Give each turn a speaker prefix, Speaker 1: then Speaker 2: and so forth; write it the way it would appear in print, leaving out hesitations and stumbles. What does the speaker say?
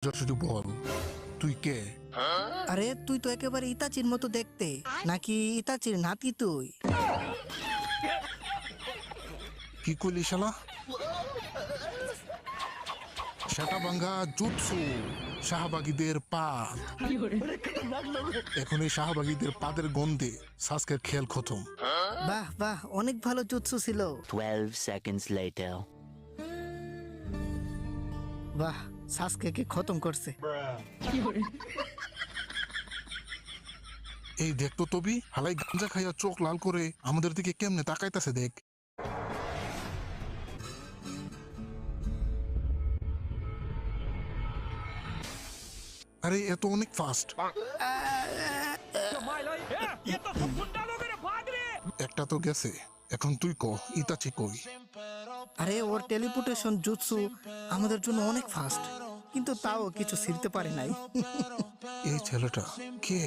Speaker 1: সোজা শুধু বল তুই কে?
Speaker 2: আরে তুই তো একেবারে ইতাচির মতো দেখতে, নাকি ইতাচির নাতি তুই?
Speaker 1: কি কইলি শালা? সেটা ভাঙ্গা জুৎসু শাহবাগীদের পা। এখন এই শাহবাগীদের পাদের গন্ধে সাসকের খেল খতম।
Speaker 2: বাহ বাহ, অনেক ভালো জুৎসু ছিল।
Speaker 3: 12 seconds later.
Speaker 2: বাহ, সাসকে কে খতম করছে।
Speaker 1: এই দেখতো তবি হালাই গাঞ্জা খাইয়া চোখ লাল করে আমাদের দিকে কেমনে তাকাইতাছে দেখ। আরে এত অনেক ফাস্ট। একটা তো গেছে, এখন তুই ক ইতাচি কই?
Speaker 2: আরে ওর টেলিপোর্টেশন জুৎসু আমাদের জন্য অনেক ফাস্ট, কিন্তু তাও কিছু ছিঁড়তে পারে নাই।
Speaker 1: এই ছেলেটা কে?